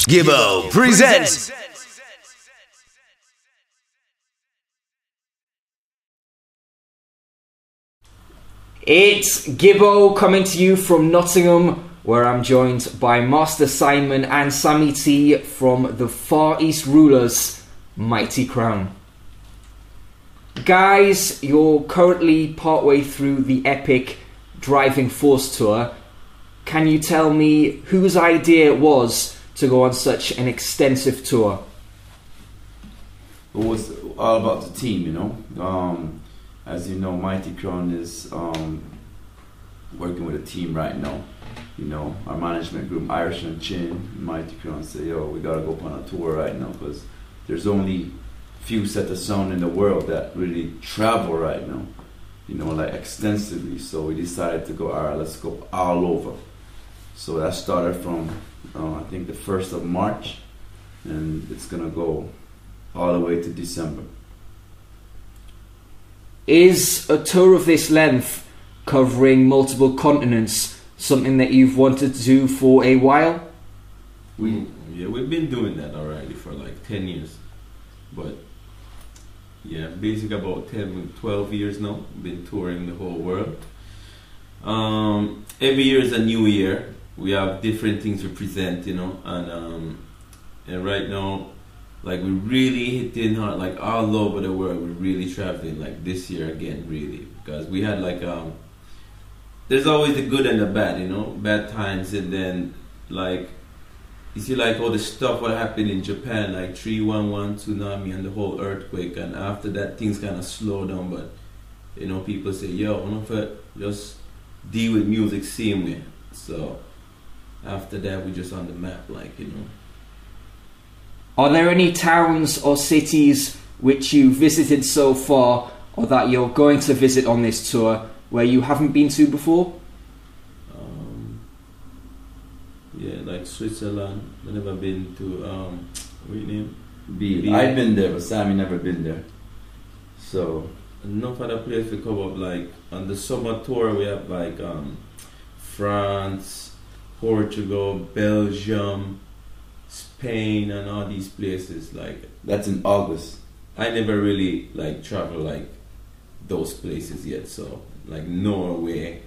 Gibbo presents It's Gibbo coming to you from Nottingham, where I'm joined by Masta Simon and Sami T from the Far East Rulers, Mighty Crown. Guys, you're currently partway through the epic Driving Force tour. Can you tell me whose idea it was to go on such an extensive tour? It was all about the team, you know. As you know, Mighty Crown is working with a team right now. You know, our management group, Irish and Chin, Mighty Crown say, yo, we gotta go on a tour right now because there's only few set of sound in the world that really travel right now, you know, like extensively. So we decided to go, all right, let's go all over. So that started from, I think the 1st of March, and it's gonna go all the way to December. Is a tour of this length, covering multiple continents, something that you've wanted to do for a while? We've been doing that already for like 10 years. But yeah, basically about 10, 12 years now, been touring the whole world. Every year is a new year. We have different things to present, you know, and right now, like we're really hitting hard, like all over the world. We're really traveling, like this year again, really, because we had like there's always the good and the bad, you know, bad times, and then like you see like all the stuff what happened in Japan, like 311 tsunami and the whole earthquake, and after that things kind of slow down. But you know, people say, yo, I don't know, just deal with music same way. So after that, we're just on the map, like, you know. Are there any towns or cities which you visited so far, or that you're going to visit on this tour, where you haven't been to before? Yeah, like Switzerland. I've never been to, what your name? Biel. I've been there, but Sami never been there. So enough other place to come up. Like on the summer tour, we have like France, Portugal, Belgium, Spain, and all these places. Like that's in August. I never really like travel like those places yet. So like Norway,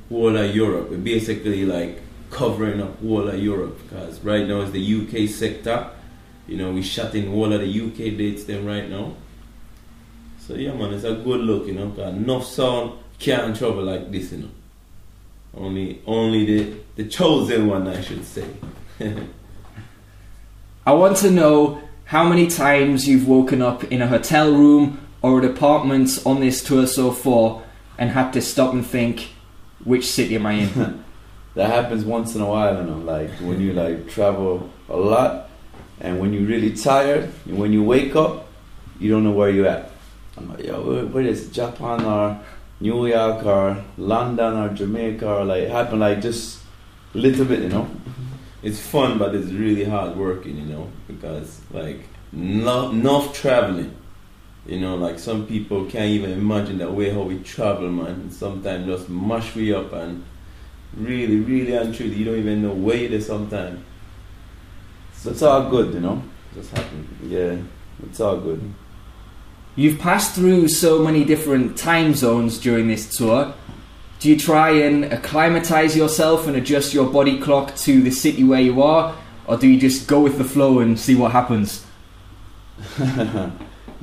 whole of Europe. We're basically like covering up whole of Europe because right now is the UK sector. You know, we shut in all of the UK dates then right now. So yeah, man, it's a good look, you know. Cause enough sound can't travel like this, you know. Only the chosen one, I should say. I want to know how many times you've woken up in a hotel room or an apartment on this tour so far and had to stop and think, which city am I in? That happens once in a while, you know, like when you like travel a lot and when you're really tired and when you wake up, you don't know where you're at. I'm like, yo, where is it? Japan or New York or London or Jamaica, or like it happened like just a little bit, you know. It's fun, but it's really hard working, you know, because like enough traveling, you know, like some people can't even imagine the way how we travel, man. And sometimes just mash we up and really, really and truly, you don't even know where it is sometimes. So it's all good, you know. Just happen. Yeah, it's all good. You've passed through so many different time zones during this tour. Do you try and acclimatise yourself and adjust your body clock to the city where you are, or do you just go with the flow and see what happens?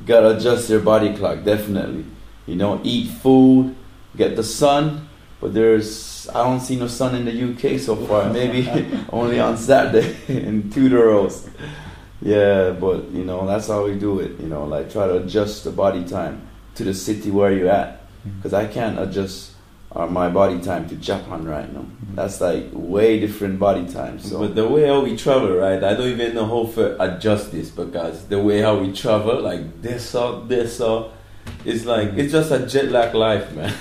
Gotta adjust your body clock, definitely. You know, eat food, get the sun, but I don't see no sun in the UK so far. Maybe only on Saturday in Tudor's. Yeah, but you know, that's how we do it. You know, like try to adjust the body time to the city where you're at, because I can't adjust my body time to Japan right now. That's like way different body time. So, but the way how we travel, right? I don't even know how to adjust this, because the way how we travel, like this up, it's like it's just a jet lag life, man.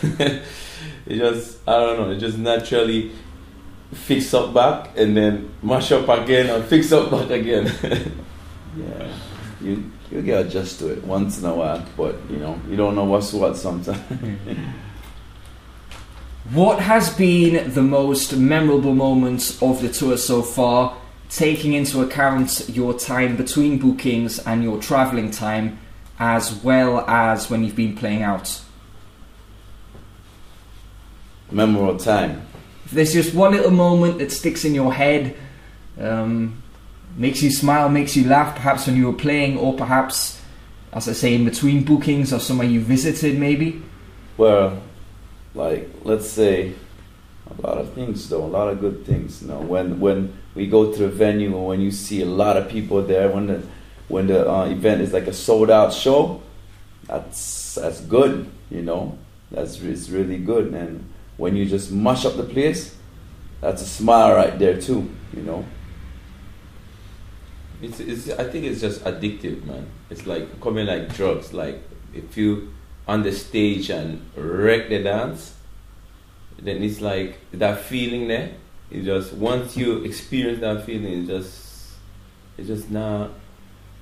It just, I don't know, it just naturally fix up back and then mash up again and fix up back again. Yeah, you get adjust to it once in a while, but you know, you don't know what's what sometimes. What has been the most memorable moment of the tour so far? taking into account your time between bookings and your travelling time, as well as when you've been playing out? Memorable time. If there's just one little moment that sticks in your head, makes you smile, makes you laugh, perhaps when you were playing, or perhaps, as I say, in between bookings or somewhere you visited maybe? Well, like, let's say a lot of things though, a lot of good things. You know, when we go to the venue and when you see a lot of people there, when the event is like a sold out show, that's good, you know. It's really good. And when you just mush up the place, that's a smile right there too, you know. I think it's just addictive, man. It's like coming like drugs. Like if you on the stage and wreck the dance, then it's like that feeling there. It just once you experience that feeling, it just not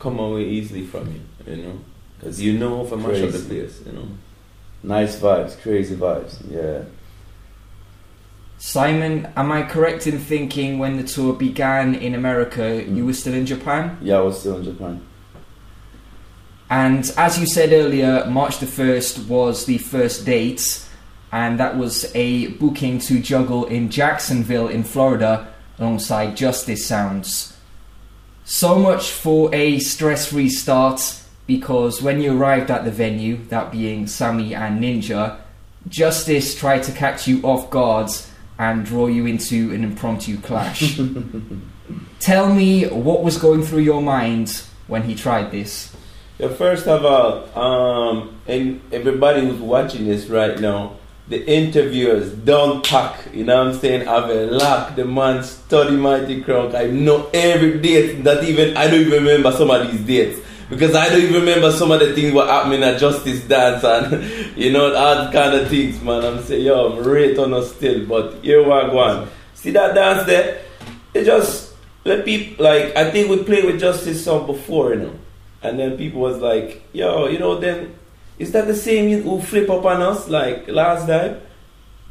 come away easily from you, you know. Because you know for much of the place, you know. Nice vibes, crazy vibes, yeah. Simon, am I correct in thinking when the tour began in America, you were still in Japan? Yeah, I was still in Japan. And as you said earlier, March the 1st was the first date, and that was a booking to juggle in Jacksonville in Florida alongside Justice Sounds. So much for a stress-free start, because when you arrived at the venue, that being Sami and Ninja, Justice tried to catch you off guard and draw you into an impromptu clash. Tell me what was going through your mind when he tried this. Yeah, first of all, and everybody who's watching this right now, the interviewers don't pack, you know what I'm saying? I've a lock, the man study Mighty Crunk. I know every date, I don't even remember some of these dates. Because I don't even remember some of the things what happening at Justice Dance and, you know, all kind of things, man. I'm saying, yo, I'm rate on us still, but here we go on. See that dance there? It just, let people, like, I think we played with Justice song before, you know. And then people was like, yo, you know, then, is that the same who flip up on us, like, last time?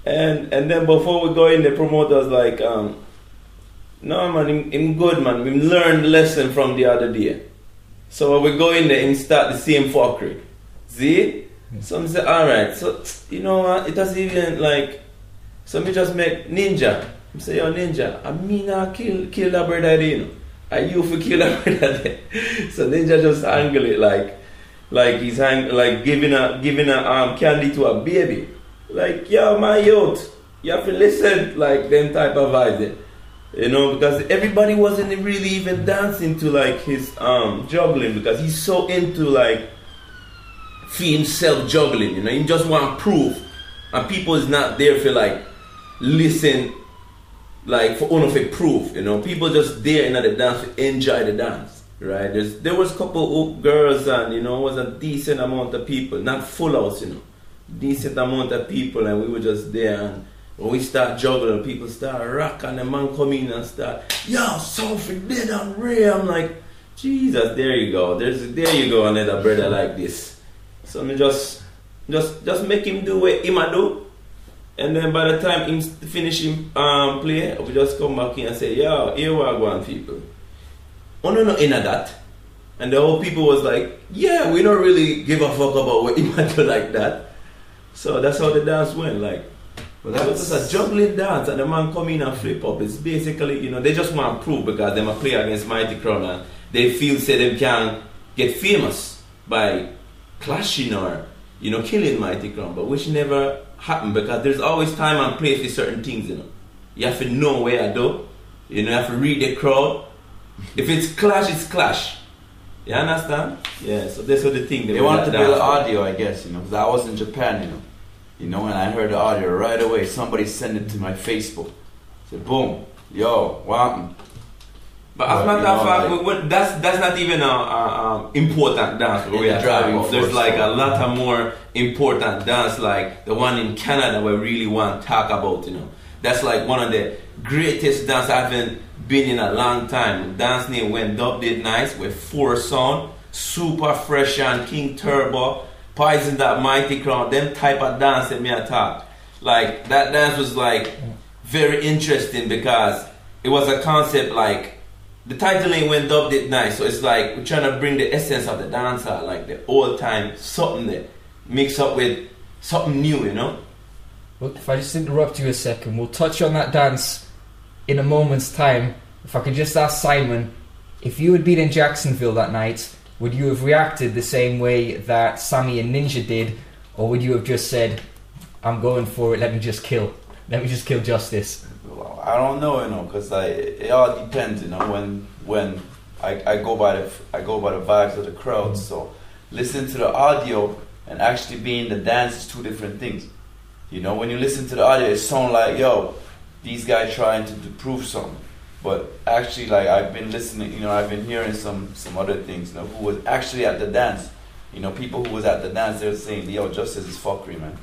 And then before we go in, the promoter was like, no, man, him good, man. We learned the lesson from the other day. So when we go in there and start the same fuckery. See? So I say, alright, so you know what, it doesn't even like, so me just make Ninja. I say, yo Ninja, I mean I kill that brother there, you know. I you for kill that brother there. So Ninja just angle it like he's like giving a candy to a baby. Like, yo my youth, you have to listen, like them type of vibes there. You know, because everybody wasn't really even dancing to like his juggling, because he's so into like himself juggling, you know, he just want proof, and people is not there for like listen, like for only proof, you know. People just there in the dance to enjoy the dance, right? There was a couple of girls, and you know, it was a decent amount of people, not full house, you know, decent amount of people, and we were just there. And when we start juggling, people start rock, and the man come in and start, yo, Sophie dead and rare. I'm like, Jesus, there you go. There you go, another brother like this. So me just make him do what him a do. And then by the time him finish him play, we just come back in and say, yo, here we are going, people. Oh no, in that. And the whole people was like, yeah, we don't really give a fuck about what him a do like that. So that's how the dance went, like. But that was just a juggling dance, and the man come in and flip up. It's basically, you know, they just want to prove, because they might play against Mighty Crown and they feel say they can get famous by clashing or, you know, killing Mighty Crown, but which never happened, because there's always time and place for certain things, you know. You have to know where I do, you know, you have to read the crowd. If it's clash, it's clash. You understand? Yeah, so that's what the thing. They want to build audio, I guess, you know, because I was in Japan, you know. You know, and I heard the audio right away. Somebody sent it to my Facebook. Said, boom, yo, what happened? But as a matter of fact, that's not even an important dance. There's like a lot of more important dance, like the one in Canada we really want to talk about, you know. That's like one of the greatest dance I haven't been in a long time. The dance name went Dub Did Nice with 4 sound, Super Fresh and King Turbo, Poison That Mighty Crown, them type of dance that me attack. Like that dance was like very interesting, because it was a concept like the title ain't When Dub Did Nice, so it's like we're trying to bring the essence of the dancehall, like the old time something that mix up with something new, you know. Look, if I just interrupt you a second, we'll touch on that dance in a moment's time. If I could just ask Simon, if you had been in Jacksonville that night, would you have reacted the same way that Sami and Ninja did, or would you have just said, I'm going for it, let me just kill Justice? Well, I don't know, you know, because it all depends, you know. When I go by the vibes of the crowd. So listen to the audio and actually being in the dance is two different things. You know, when you listen to the audio, it sounds like, yo, these guys trying to prove something. But actually, like, I've been listening, you know, I've been hearing some other things, you know, who was actually at the dance. You know, people who was at the dance, they were saying, yo, Justice is fuckery, man.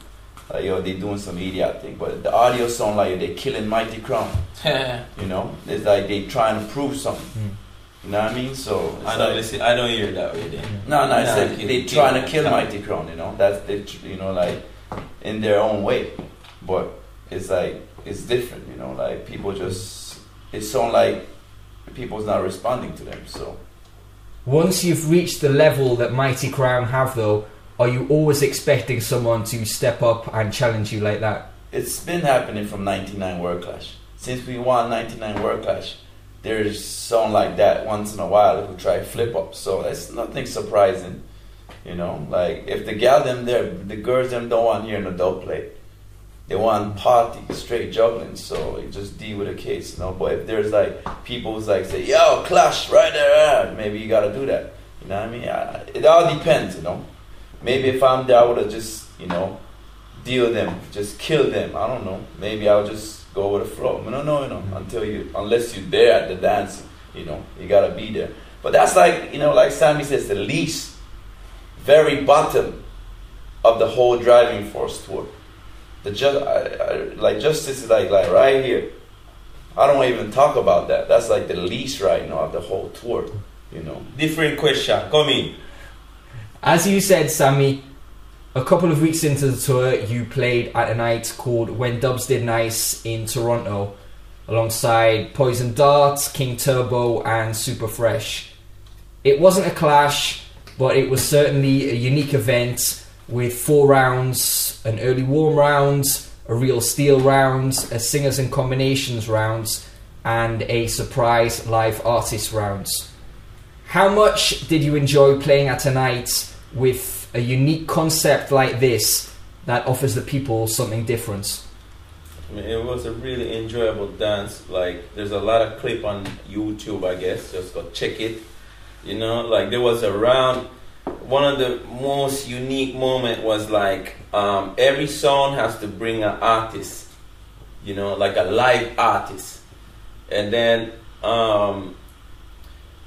Like, yo, they doing some idiot thing. But the audio sound like they killing Mighty Crown. You know, it's like they trying to prove something. You know what I mean? So I don't listen. I don't hear it that way. Then. No, it's like they trying to kill Mighty Crown. You know, that's they, you know, like in their own way. But it's like it's different. You know, like people just it sound like people's not responding to them. So once you've reached the level that Mighty Crown have, though, are you always expecting someone to step up and challenge you like that? It's been happening from 99 World Clash. Since we won 99 World Clash, there's someone like that once in a while who try flip up. So that's nothing surprising, you know. Like if the gal them there, the girls them don't want hearing adult play. They want party, straight juggling. So you just deal with the case, you know. But if there's like people who's like say, yo, clash right there, maybe you gotta do that. You know what I mean? It all depends, you know. Maybe if I'm there, I would have just, you know, deal them, just kill them. I don't know. Maybe I'll just go with the flow. No, unless you're there at the dance, you know, you gotta be there. But that's like, you know, like Sami says, the least, very bottom of the whole driving force tour. Like Justice is like right here. I don't even talk about that. That's like the least right now of the whole tour, you know. Different question. Come in. As you said, Sami, a couple of weeks into the tour, you played at a night called When Dubs Did Nice in Toronto, alongside Poison Dart, King Turbo, and Super Fresh. It wasn't a clash, but it was certainly a unique event with 4 rounds, an early warm round, a real steel round, a singers and combinations round, and a surprise live artist round. How much did you enjoy playing at a night with a unique concept like this that offers the people something different? I mean, it was a really enjoyable dance. Like, there's a lot of clip on YouTube, I guess. Just go check it. You know, like there was a round. One of the most unique moment was like every song has to bring an artist. You know, like a live artist. And then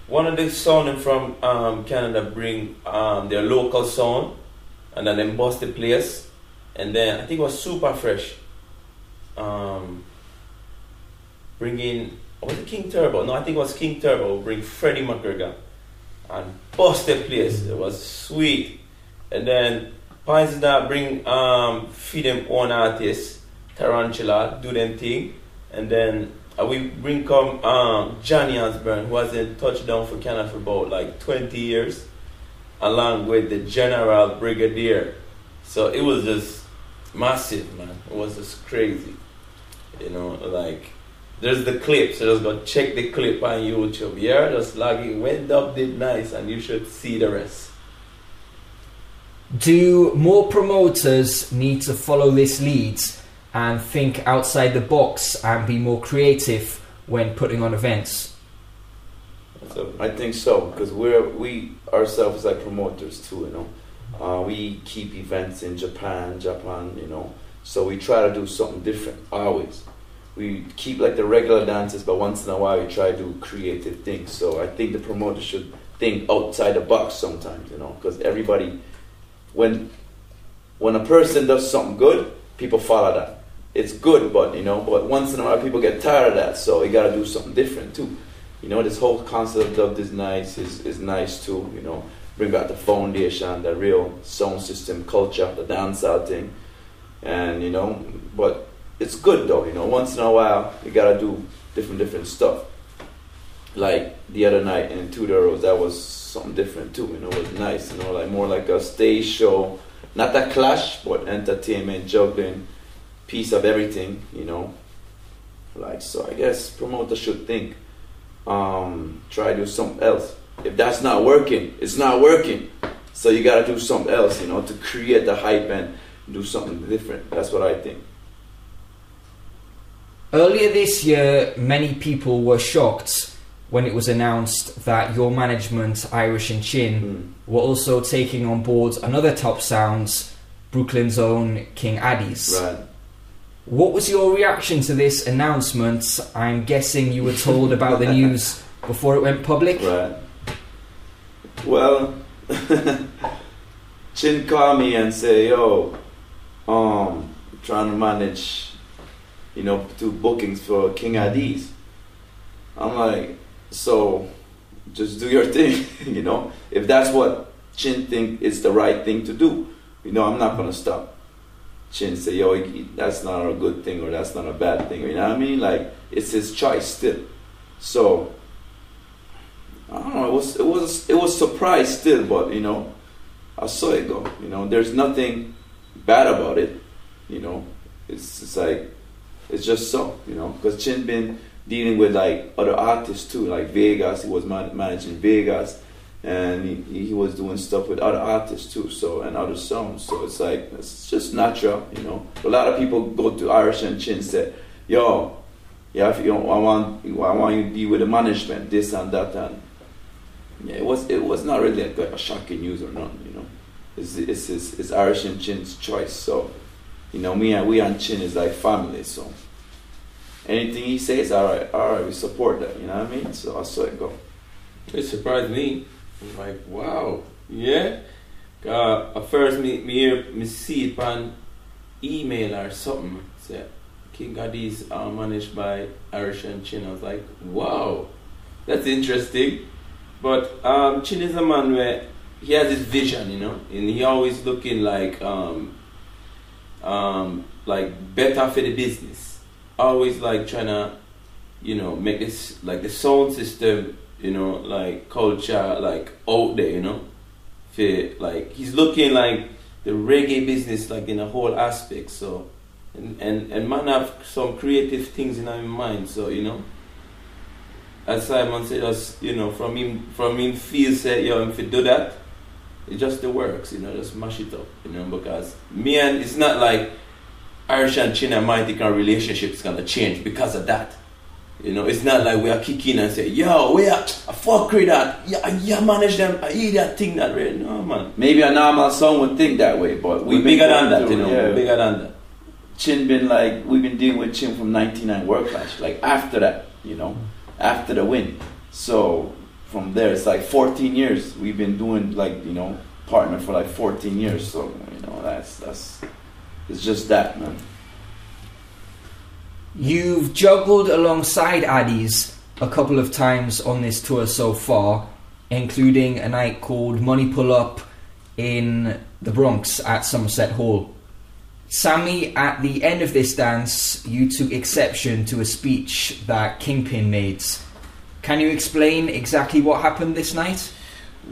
one of the songs from Canada bring their local song, and then they bust the place. And then I think it was Super Fresh bringing, was it King Turbo? No, I think it was King Turbo bring Freddie McGregor and bust the place. It was sweet. And then Poison Dart bring feed them own artists, Tarantula, do them thing. And then we bring come Johnny Osborne, who hasn't touched down for Canada for about like 20 years, along with the General Brigadier. So it was just massive, man. It was just crazy. You know, like, there's the clip, so just go check the clip on YouTube. Yeah, just log in, When Dub Did Nice, and you should see the rest. Do more promoters need to follow this lead and think outside the box and be more creative when putting on events? So I think so, because we ourselves like promoters too, you know. We keep events in Japan, you know. So we try to do something different always. We keep like the regular dances, but once in a while we try to do creative things. So I think the promoter should think outside the box sometimes, you know, because everybody, when a person does something good, people follow that. It's good, but once in a while people get tired of that, so you gotta do something different too. You know, this whole concept of Dub Is Nice is nice too, you know. Bring back the foundation, the real sound system culture, the dancehall thing. And, you know, but it's good though, you know, once in a while you gotta do different stuff. like the other night in Two Doros, that was something different too. You know, it was nice. You know, like more like a stage show, not a clash, but entertainment, juggling, piece of everything. You know, like so. I guess promoters should think, try to do something else. If that's not working, it's not working. So you gotta do something else. You know, to create the hype and do something different. That's what I think. Earlier this year, many people were shocked when it was announced that your management, Irish and Chin, were also taking on board another top sounds, Brooklyn's own King Addies. Right. What was your reaction to this announcement? I'm guessing you were told about the news before it went public? Right. Well, Chin called me and say, yo, trying to manage, you know, 2 bookings for King Addies. I'm like, so just do your thing, you know. If that's what Chin think is the right thing to do, you know, I'm not gonna stop Chin say, yo, that's not a good thing or that's not a bad thing, you know what I mean? Like, it's his choice still. So I don't know, it was surprise still, but you know, I saw it go. You know, there's nothing bad about it, you know. It's like, it's just so, you know, because Chin been dealing with like other artists too, like Vegas. He was managing Vegas, and he was doing stuff with other artists too, so, and other songs. So it's like, it's just natural, you know. A lot of people go to Irish and Chin say, yo, yeah, if you know, I want you to be with the management, this and that, and yeah, it was not really a shocking news or nothing, you know. It's Irish and Chin's choice, so you know, we and Chin is like family, so anything he says, all right, we support that, you know what I mean? So I saw it go. It surprised me. I'm like, wow, yeah. At first, me see it on email or something. Say, King Addies are managed by Irish and Chin. I was like, wow, that's interesting. But Chin is a man where he has this vision, you know, and he always looking like better for the business. Always like trying to, you know, make this like the sound system, you know, like culture like out there, you know. For like he's looking like the reggae business like in a whole aspect. So and man have some creative things in his mind. So you know, as Simon said, us, you know, from him feel said, yo, if you do that, it just the works, you know, just mash it up, you know, because me and it's not like Irish and Chin and Mighty Crown relationships gonna change because of that. You know, it's not like we are kicking and say, yo, we are a fuck with that. Yeah, manage them, I eat that thing that way. No, man. Maybe a normal song would think that way, but we bigger than that, you know. Yeah. Bigger than that. Chin been like, we've been dealing with Chin from 99 World Clash, like after that, you know, after the win. So from there, it's like 14 years. We've been doing like, you know, partner for like 14 years. So, you know, that's it's just that, man. You've juggled alongside Addies a couple of times on this tour so far, including a night called Money Pull Up in the Bronx at Somerset Hall. Sami, at the end of this dance, you took exception to a speech that Kingpin made. Can you explain exactly what happened this night?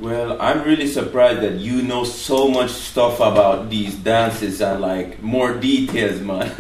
Well, I'm really surprised that you know so much stuff about these dances and like more details, man.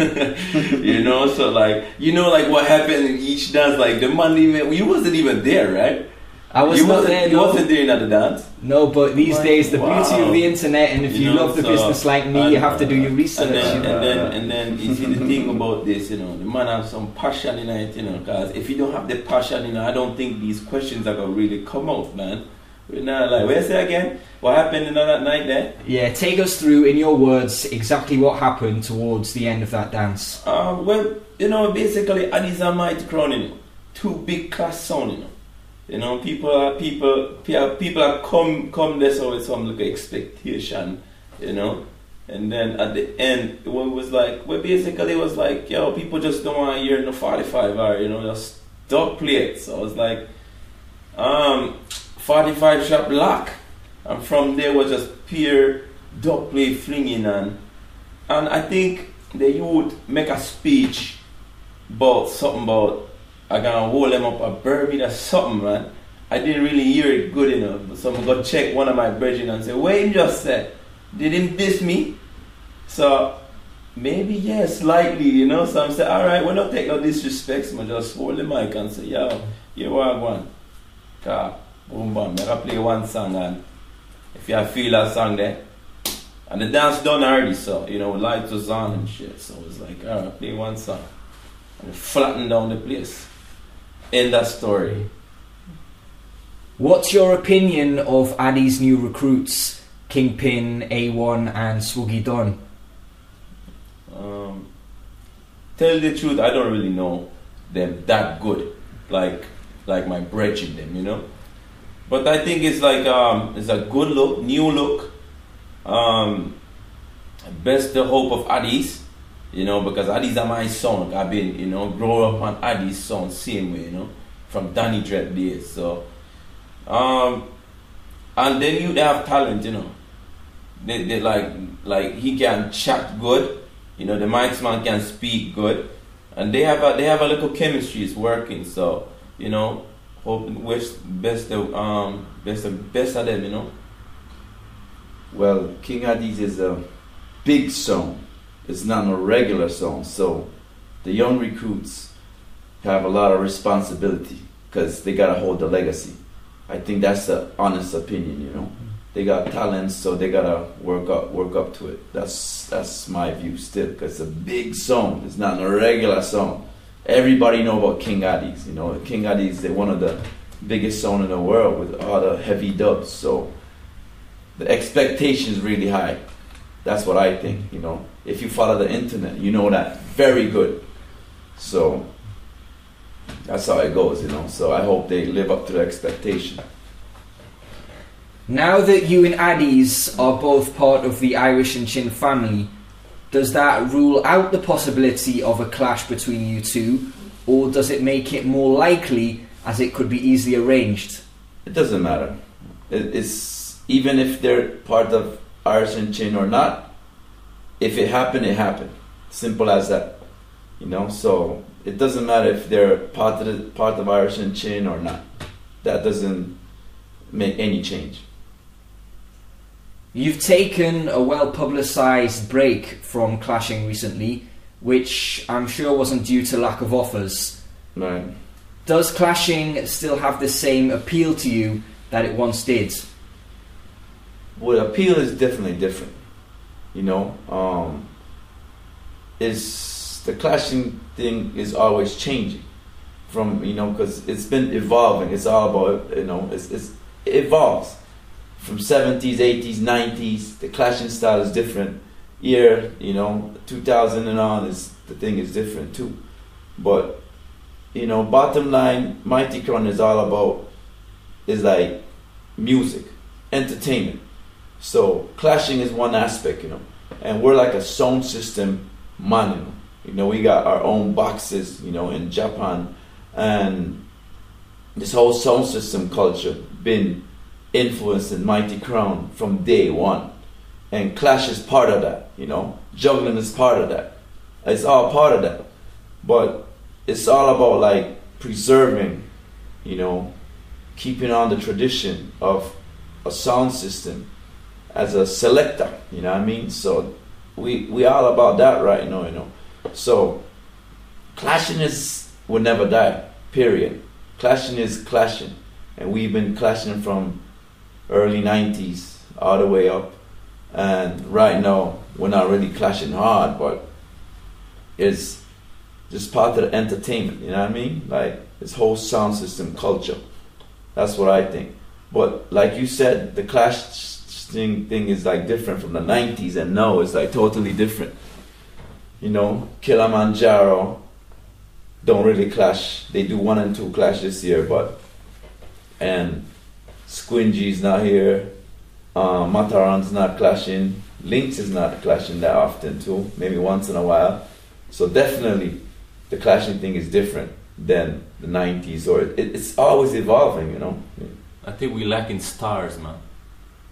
You know, so like, you know, like what happened in each dance, like the man you wasn't even there, right? I was not there. You wasn't there at the dance? No, but these days, the beauty of the internet, and if you love the business like me, you have to do your research. And then you see the thing about this, you know, the man has some passion in it, you know, because if you don't have the passion, you know, I don't think these questions are going to really come out, man. We're not like, where's it again? What happened in that night there? Yeah, take us through, in your words, exactly what happened towards the end of that dance. Well, you know, basically, Addies and Mighty Crown, you know, 2 big class sound, you know. You know, people are come there so with some like expectation, you know. And then at the end, it was like, well, basically it was like, yo, people just don't want to hear no 45 or, you know, just dub plate. So I was like, 45 shot block, and from there was just pure dub play flinging, and I think the youth make a speech about something about I gonna hold them up a burn or something, man. I didn't really hear it good enough. So I'm gonna check one of my brethren and say, what him just said? Did him diss me? So maybe yes, slightly, you know. So I'm saying, alright, we're not taking no disrespect, so I just hold the mic and say, yo, you want one? Car, boom bam, I gotta play one song, and if you feel that song there, and the dance done already, so you know, lights was on and shit. So it's like, alright, play one song. And flatten down the place. End that story. What's your opinion of Addies' new recruits, Kingpin, A1 and Swoogie Don? Tell the truth, I don't really know them that good, like my brethren them, you know. But I think it's like it's a good look, new look. Best the hope of Addies, you know, because Addies are my son. I've been, you know, grow up on Addies sound same way, you know, from Danny Dread days. So, and then they have talent, you know. They like he can chat good, you know. The mics man can speak good, and they have a little chemistry. It's working. So, you know, hope wish best of them, you know. Well, King Addies is a big song. It's not a regular song. So the young recruits have a lot of responsibility because they gotta hold the legacy. I think that's the honest opinion, you know. They got talent, so they gotta work up to it. That's my view still, because it's a big song. It's not a regular song. Everybody know about King Addies, you know. King Addies, they're one of the biggest songs in the world with all the heavy dubs. So the expectation is really high. That's what I think, you know. If you follow the internet, you know that very good. So that's how it goes, you know. So I hope they live up to the expectation. Now that you and Addies are both part of the Irish and Chin family, does that rule out the possibility of a clash between you two, or does it make it more likely as it could be easily arranged? It doesn't matter. It's even if they're part of Irish and Chin or not, if it happened, it happened. Simple as that. You know, so it doesn't matter if they're part of Irish and Chin or not. That doesn't make any change. You've taken a well-publicised break from clashing recently, which I'm sure wasn't due to lack of offers. Right. Does clashing still have the same appeal to you that it once did? Well, appeal is definitely different. You know, is the clashing thing is always changing from, you know, because it's been evolving. It's all about, you know, it evolves. From 70s, 80s, 90s, the clashing style is different. Year, you know, 2000 and on, the thing is different too. But, you know, bottom line, Mighty Crown is all about, is like music, entertainment. So clashing is one aspect, you know, and we're like a sound system man, you know, we got our own boxes, you know, in Japan, and this whole sound system culture been influencing Mighty Crown from day one, and clash is part of that, you know, juggling is part of that, it's all part of that, but it's all about like preserving, you know, keeping on the tradition of a sound system as a selector, you know what I mean? So we all about that right now, you know. So clashing will never die, period. Clashing is clashing, and we've been clashing from early 90s all the way up, and right now we're not really clashing hard, but it's just part of the entertainment, you know what I mean? Like this whole sound system culture, that's what I think. But like you said, the clash thing is like different from the 90s, and now it's like totally different, you know. Kilimanjaro don't really clash. They do 1 and 2 clash this year, but, and Squingy's not here, Mataran's not clashing, Lynx is not clashing that often too, maybe once in a while. So definitely the clashing thing is different than the 90s, or it's always evolving, you know. I think we lacking stars, man.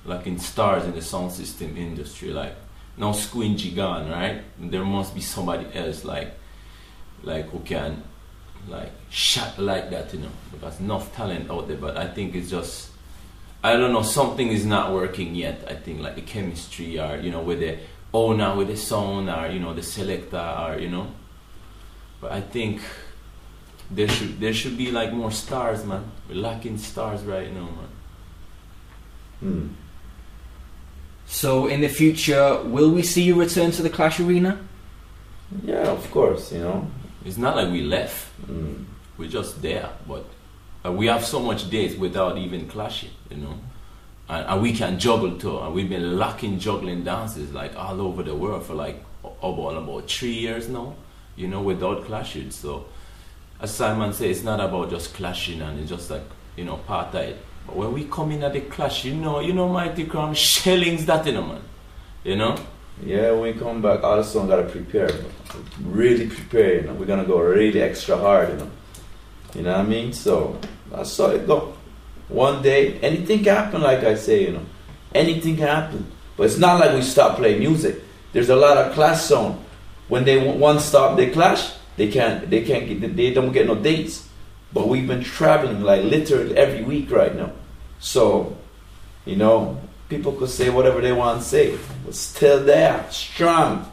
Lacking stars in the sound system industry. Like now Squingy gone, right? There must be somebody else like who can like shot like that, you know, because enough talent out there. But I think it's just, I don't know, something is not working yet. I think like the chemistry, or you know, with the owner, with the sound, or you know, the selector, or you know. But I think there should be like more stars, man. We're lacking stars right now, man. So in the future, will we see you return to the Clash Arena? Yeah, of course, you know. It's not like we left. We're just there, but we have so much days without even clashing, you know. And we can juggle too. And we've been lacking juggling dances like all over the world for like about 3 years now, you know, without clashing. So as Simon said, it's not about just clashing, and it's just like, you know, part of it. But when we come in at the clash, you know, Mighty Crown shellings that, you know, man. You know? Yeah, when we come back, all the song gotta prepare, really prepare, you know. We're gonna go really extra hard, you know. You know what I mean? So that's how it go. One day, anything can happen, like I say, you know. Anything can happen. But it's not like we stop playing music. There's a lot of clash song. When they one stop they clash, they don't get no dates. But we've been traveling like literally every week right now. So, you know, people could say whatever they want to say, but still there, strong.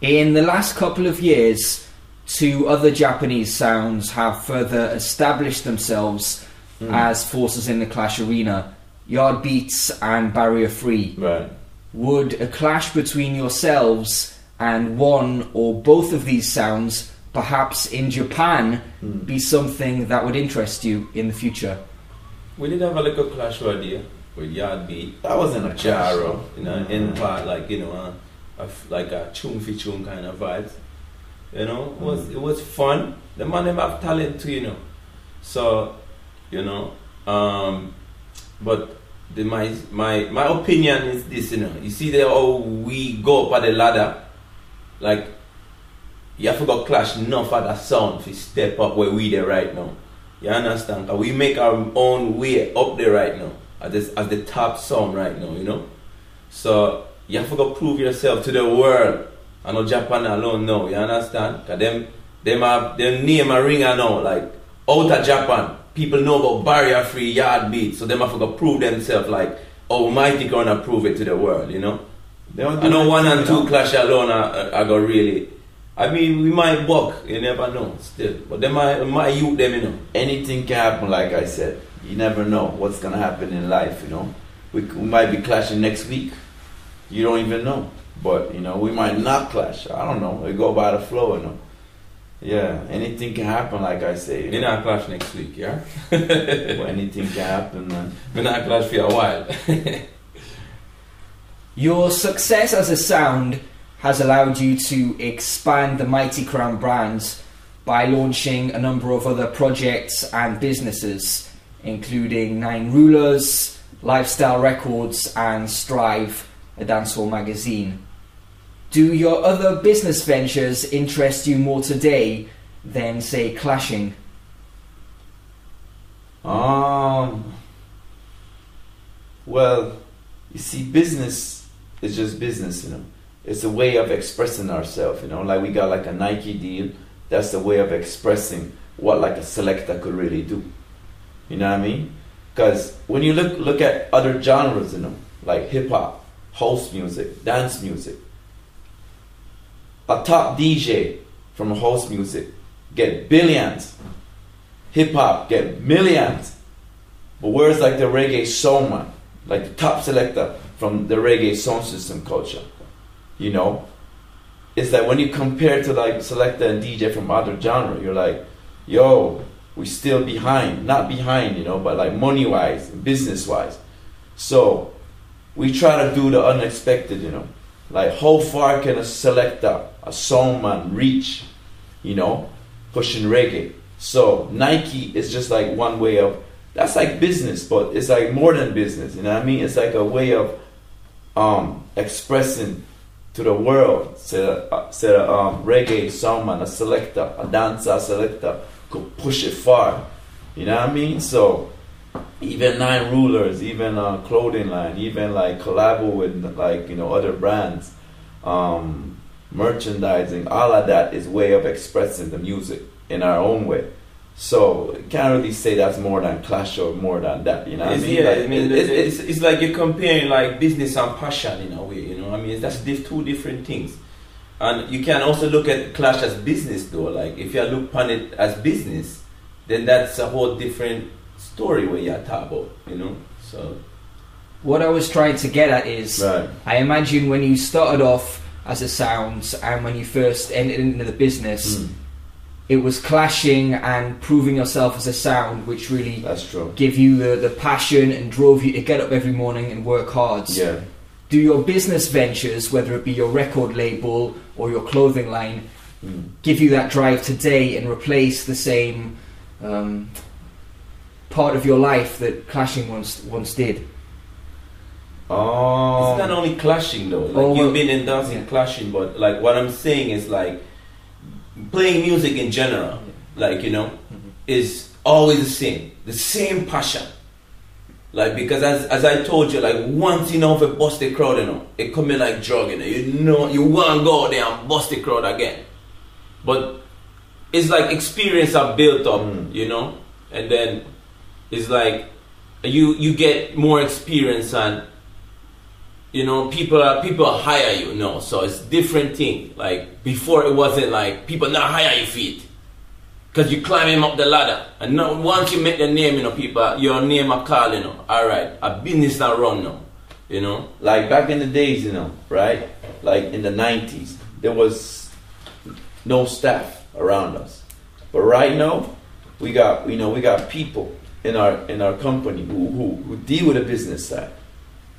In the last couple of years, 2 other Japanese sounds have further established themselves as forces in the Clash Arena: Yard Beats and Barrier Free. Right. Would a clash between yourselves and one or both of these sounds, perhaps in Japan, be something that would interest you in the future? We did have a little clash idea with Yard Beat. That wasn't a Jaro, you know, in part, like, you know, like a tune for tune kind of vibes. You know, it was fun. The man them have talent too, you know. So, you know, but my opinion is this, you know. You see how we go up the ladder, like, you have to go clash enough of that sound to step up where we there right now. You understand? Cause we make our own way up there right now, as the top sound right now, you know. So you have to go prove yourself to the world. I know Japan alone now, you understand? Cause them have them name a ringer now, like out of Japan. People know about Barrier Free, Yard Beat, so them have to go prove themselves, like, oh, Mighty gonna prove it to the world, you know. I know 1 and 2 clash alone I go really. I mean, we might buck, you never know still. But they might youth them, you know. Anything can happen, like I said. You never know what's gonna happen in life, you know. We might be clashing next week. You don't even know. But, you know, we might not clash. I don't know. We go by the flow, you know. Yeah, anything can happen, like I say. We're not clash next week, yeah? But anything can happen, man. We're not clash for a while. Your success as a sound has allowed you to expand the Mighty Crown brand by launching a number of other projects and businesses, including 9 Rulers, Lifestyle Records and Strive, a dancehall magazine. Do your other business ventures interest you more today than, say, clashing? Well, you see, business is just business, you know. It's a way of expressing ourselves, you know. Like we got like a Nike deal. That's the way of expressing what like a selector could really do. You know what I mean? Because when you look at other genres, you know, like hip hop, house music, dance music, a top DJ from house music get billions. Hip hop get millions. But where's like the reggae soul man, like the top selector from the reggae sound system culture? You know, it's like when you compare to like selector and DJ from other genre, you're like, yo, we still behind. Not behind, you know, but like money wise, business wise. So we try to do the unexpected, you know. Like how far can a selector, a songman reach, you know, pushing reggae? So Nike is just like one way of, that's like business, but it's like more than business, you know what I mean? It's like a way of expressing to the world, say reggae songman, a selector, a dancer selector could push it far, you know what I mean? So even 9 Rulers, even clothing line, even like collabo with like, you know, other brands, merchandising, all of that is way of expressing the music in our own way. So can't really say that's more than clash or more than that, you know what I mean? Yeah, Like, I mean, it's like you're comparing like business and passion in a way, you know. I mean, that's two different things. And you can also look at clash as business though. Like if you look upon it as business, then that's a whole different story where you're talking about, you know. So what I was trying to get at is, right. I imagine when you started off as a sound and when you first entered into the business, it was clashing and proving yourself as a sound, which really That's true. give you the passion and drove you to get up every morning and work hard. Yeah. Do your business ventures, whether it be your record label or your clothing line, give you that drive today and replace the same part of your life that clashing once did? Oh. it's not only clashing though. Like you've been in dancing clashing, but like what I'm saying is like playing music in general, like, you know, is always the same passion. Like, because as I told you, like once you know if it bust the crowd, you know, it come in like drug, you know, you want to go there and bust the crowd again. But it's like experience are built up, you know, and then it's like you get more experience and, you know, people hire you, no, so it's different thing. Like before it wasn't like people not hire you feet. Because you climb him up the ladder. And now once you make the name, you know, people, your name are called, you know. Alright, a business not run now. You know? Like back in the days, you know, right? Like in the 90s, there was no staff around us. But right now, we got people in our company who deal with the business side.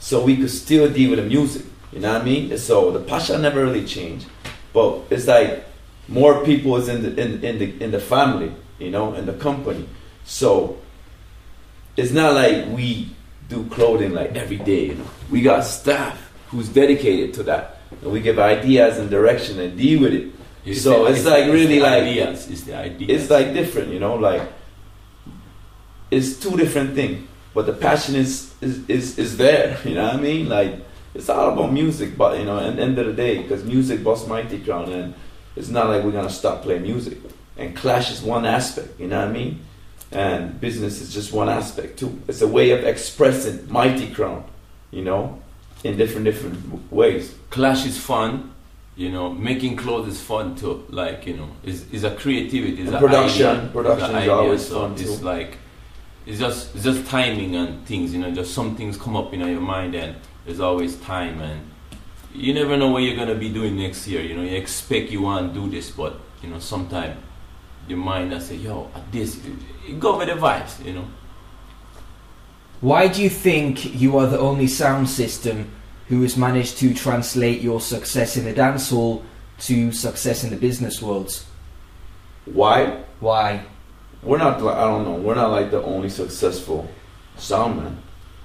So we could still deal with the music. You know what I mean? So the passion never really changed. But it's like more people is in the family, you know, in the company. So it's not like we do clothing like every day, you know. We got staff who's dedicated to that, and we give ideas and direction and deal with it. It's like really like ideas. It's the ideas. It's like different, you know, like it's two different things, but the passion is there. You know what I mean? Like it's all about music, but you know, at the end of the day, because music busts Mighty Crown, and it's not like we're gonna stop playing music. And clash is one aspect, you know what I mean? And business is just one aspect too. It's a way of expressing Mighty Crown, you know, in different ways. Clash is fun, you know. Making clothes is fun too. Like, you know, is a creativity. It's Production is always fun too. It's like it's just timing and things, you know. Just some things come up in your mind, and there's always time, and you never know what you're gonna be doing next year. You know, you expect you want to do this, but you know, sometimes your mind will say, "Yo, at this, you go with the vibes," you know. Why do you think you are the only sound system who has managed to translate your success in the dancehall to success in the business worlds? Why? Why? We're not. I don't know. We're not like the only successful sound man.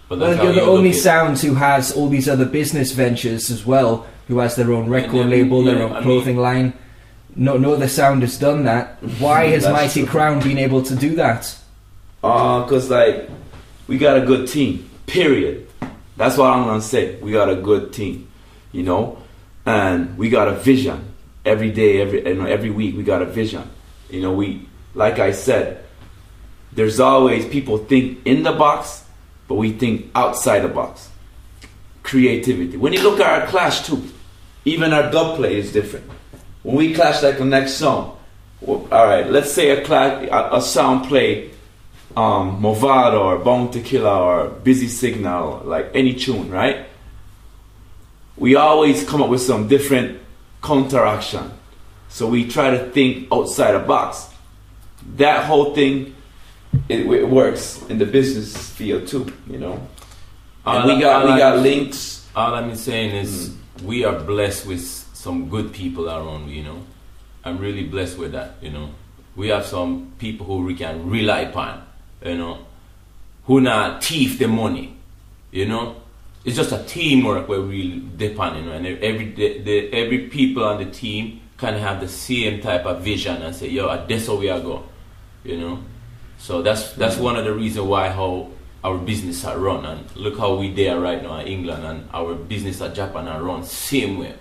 But well, you're the only sound who has all these other business ventures as well, who has their own record label, their own clothing line. No other sound has done that. Why has Mighty Crown been able to do that? Cause like we got a good team. Period. That's what I'm gonna say. We got a good team, you know, and we got a vision. Every day, every week, we got a vision. You know, like I said, there's always people think in the box, but we think outside the box. Creativity. When you look at our clash too, even our dub play is different. When we clash like the next song, well, all right, let's say a sound play, Movado or Bone Tequila or Busy Signal, like any tune, right? We always come up with some different counteraction. So we try to think outside the box. That whole thing, it works in the business field too, you know. And we got links. All I'm saying is we are blessed with some good people around, you know. I'm really blessed with that, you know. We have some people who we can rely upon, you know, who not thief the money, you know. It's just a teamwork where we depend, you know, and every people on the team kind of have the same type of vision and say, yo, that's how we are going, you know. So that's one of the reasons why how our business are run, and look how we there right now in England, and our business at Japan are run same way,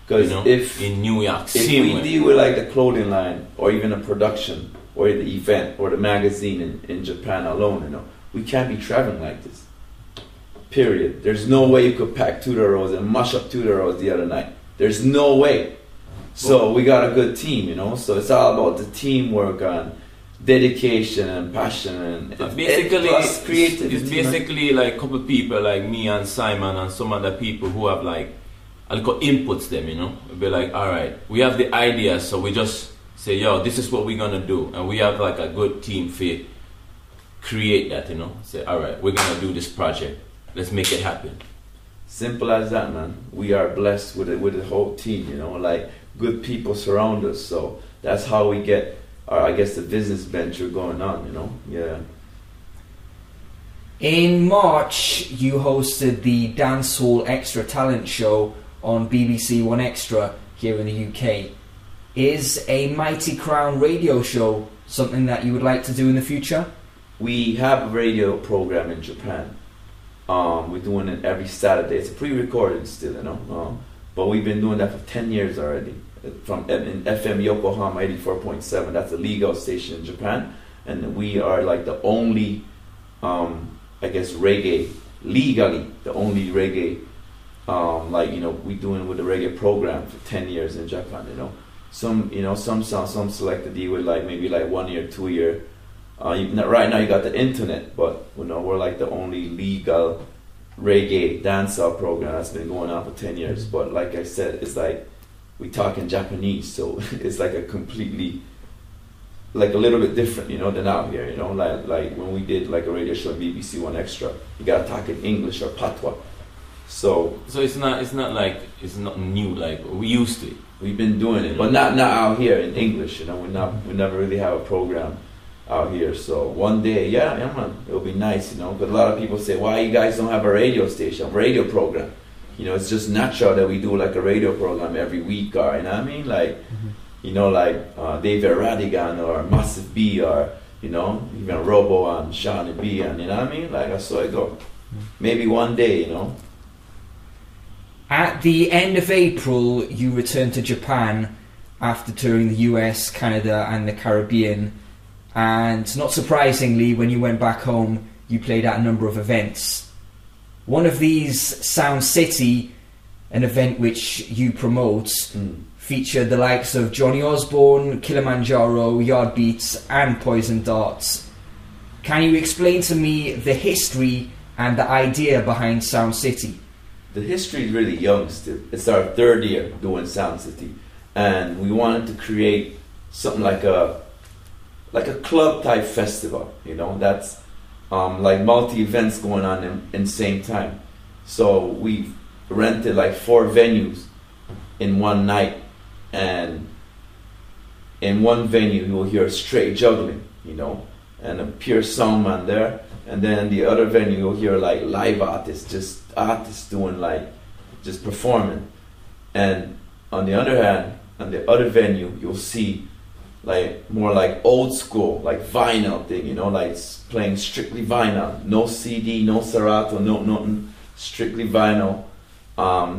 Because you know, if in New York, if same we way. deal with like the clothing line or even a production or the event or the magazine in Japan alone, you know, we can't be traveling like this. Period. There's no way you could pack Tudor Rose and mush up Tudor Rose the other night. There's no way. So we got a good team, you know. So it's all about the teamwork and dedication and passion and Basically, plus creativity. it's basically like a couple of people like me and Simon and some other people who have like a little inputs them, you know. We'll be like, all right, we have the idea, so we just say, yo, this is what we're gonna do, and we have like a good team fit. Create that, you know. Say, all right, we're gonna do this project. Let's make it happen. Simple as that, man. We are blessed with the whole team, you know. Like good people surround us, so that's how we get I guess the business venture going on, you know. Yeah. In March, you hosted the Dancehall Extra Talent Show on BBC One Extra here in the UK. Is a Mighty Crown radio show something that you would like to do in the future? We have a radio program in Japan. We're doing it every Saturday. It's pre-recorded still, you know. But we've been doing that for 10 years already. From in FM Yokohama 84.7. That's a legal station in Japan. And we are like the only, I guess, reggae, legally, the only reggae, like, you know, we're doing with the reggae program for 10 years in Japan, you know. Some songs, some selected deal with like maybe like 1 year, 2 year. Right now you got the internet, but you know, we're like the only legal reggae dancehall program that's been going on for 10 years. But like I said, it's like we talk in Japanese, so it's like a completely, like a little bit different, you know, than out here, you know. Like when we did like a radio show on BBC One Extra, you gotta talk in English or patois. So it's not new. Like we used to it. We've been doing it, but not out here in English. You know, we never really have a program out here. So one day, yeah, man, it'll be nice. You know, because a lot of people say, why you guys don't have a radio station, radio program? You know, it's just natural that we do like a radio program every week, or, you know what I mean? Like, you know, like David Radigan or Massive B, or, you know, even Robo and Shawnee B, and, you know what I mean? Like, I saw it go. Maybe one day, you know. At the end of April, you returned to Japan after touring the US, Canada and the Caribbean. And not surprisingly, when you went back home, you played at a number of events. One of these, Sound City, an event which you promote, featured the likes of Johnny Osborne, Kilimanjaro, Yard Beats and Poison Darts. Can you explain to me the history and the idea behind Sound City? The history is really young still. It's our third year doing Sound City, and we wanted to create something like a club type festival, you know, that's like multi events going on in the same time. So we rented like 4 venues in one night, and in one venue you'll hear straight juggling, you know, and a pure sound man there, and then the other venue you'll hear like live artists, just artists doing like just performing, and on the other hand, on the other venue you'll see like more like old school, like vinyl thing, you know, like playing strictly vinyl, no CD, no Serato, no nothing, strictly vinyl,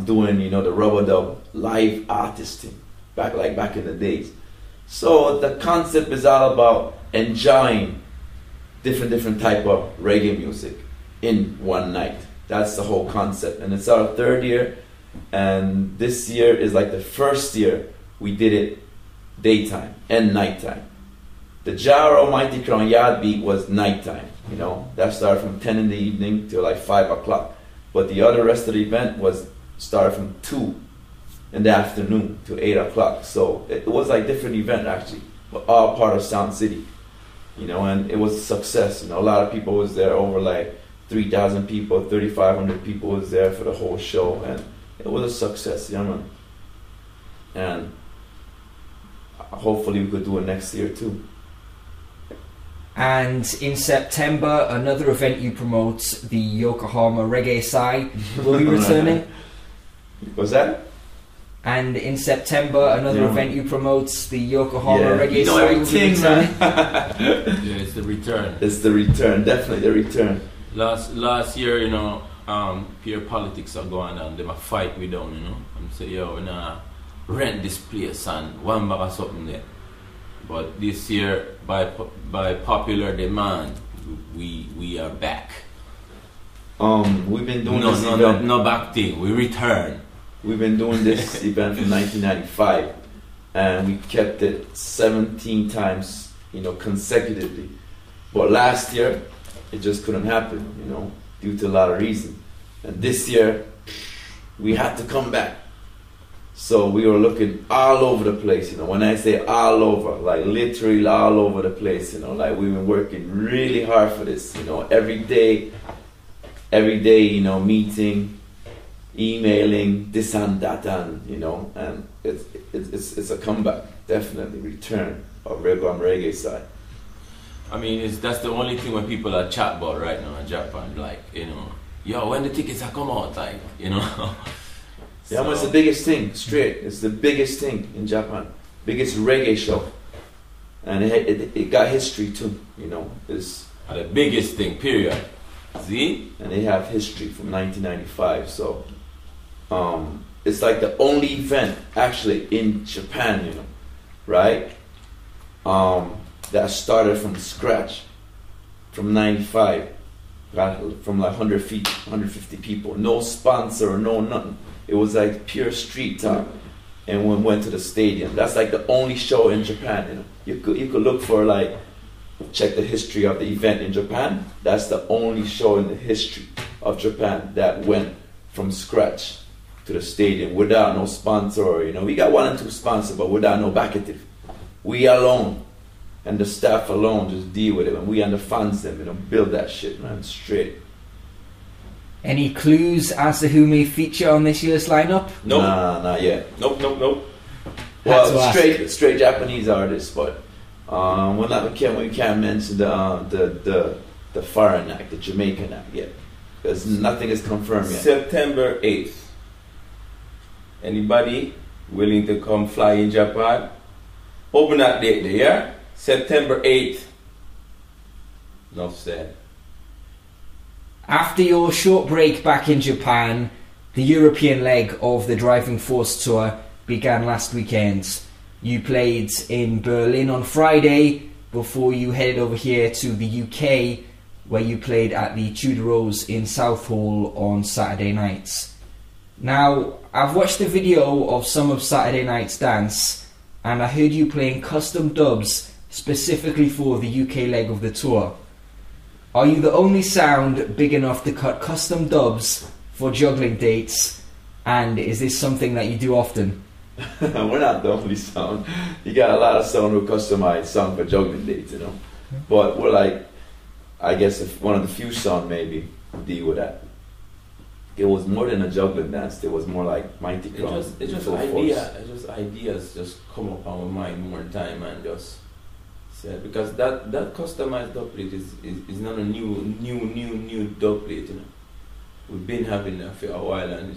doing, you know, the rubber dub live artist thing, back in the days. So the concept is all about enjoying different type of reggae music in one night. That's the whole concept, and it's our third year, and this year is like the first year we did it daytime and nighttime. The Jaro Mighty Crown Yard Beat was nighttime, you know, that started from 10 in the evening till like 5 o'clock. But the other rest of the event was started from 2 in the afternoon to 8 o'clock. So it was like different event actually, but all part of Sound City, you know, and it was a success. You know, a lot of people was there, over like 3,000 people, 3,500 people was there for the whole show, and it was a success, you know, and hopefully we could do it next year too. And in September, another event you promote, the Yokohama Reggae Sai, will be returning. What's that? And in September, another event you promote, the Yokohama Reggae you know Sai, everything, man. Yeah, it's the return. It's the return, definitely the return. Last year, you know, pure politics are going on. They might fight me down, you know. I'm saying, yo, rent this place and one bag of something there. But this year, by popular demand, we are back. We've been doing this event. No back thing. We return. We've been doing this event from 1995, and we kept it 17 times, consecutively. But last year, it just couldn't happen, due to a lot of reasons. And this year, we had to come back. So we were looking all over the place, When I say all over, like literally all over the place, Like we've been working really hard for this, every day, meeting, emailing, this and that, and and it's a comeback, definitely return of Yokohama Reggae Sai. I mean, that's the only thing when people are chat about right now in Japan, like yo, when the tickets are come out, like Yeah, it's the biggest thing, straight. It's the biggest thing in Japan. Biggest reggae show. And it got history too, It's the biggest thing, period. See? And they have history from 1995, so it's like the only event actually in Japan, right? That started from scratch, from 95, from like 150 people, no sponsor, no nothing. It was like pure street talk, and we went to the stadium. That's like the only show in Japan. You could look for check the history of the event in Japan. That's the only show in the history of Japan that went from scratch to the stadium without no sponsor. We got 1 or 2 sponsors, but without no backative. We alone and the staff alone just deal with it, and we and the fans them, build that shit, man, straight. Any clues as to who may feature on this year's lineup? Nope. Nah, not yet. Nope. Well, straight Japanese artists, but we can't mention the foreign act, the Jamaican act yet, because nothing is confirmed yet. September 8th. Anybody willing to come fly in Japan? Open that date there, yeah? September 8th. Enough said. After your short break back in Japan, the European leg of the Driving Force tour began last weekend. You played in Berlin on Friday before you headed over here to the UK, where you played at the Tudor Rose in Southall on Saturday nights. Now, I've watched the video of some of Saturday night's dance, and I heard you playing custom dubs specifically for the UK leg of the tour. Are you the only sound big enough to cut custom dubs for juggling dates, and is this something that you do often? We're not the only sound. You got a lot of sound who customize song for juggling dates, But we're like, I guess, if one of the few sound maybe deal with that. It was more than a juggling dance. It was more like Mighty Crown. It's just ideas just come up on my mind more time and just say, because that customized dubplate is not a new dubplate, We've been having that for a while, and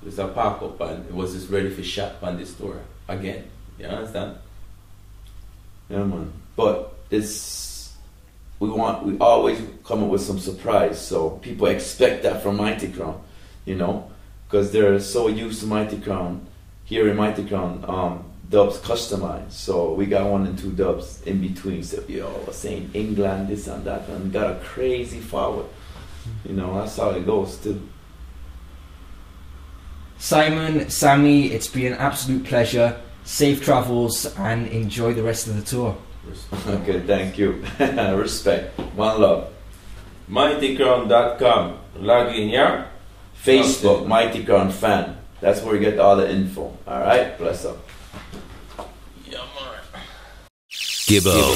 it's a pack up, and it was just ready for shot on this tour again. You understand? Yeah, man. But we always come up with some surprise, so people expect that from Mighty Crown, because they're so used to Mighty Crown. Here in Mighty Crown, dubs customized, so we got 1 and 2 dubs in between. So saying England, this and that, and got a crazy forward. That's how it goes too. Simon, Sami, it's been an absolute pleasure. Safe travels and enjoy the rest of the tour. Okay, thank you. Respect. One love. MightyCrown.com. Log in, yeah? Facebook, Mighty Crown fan. That's where you get all the info. Alright? Bless up. Gibbo.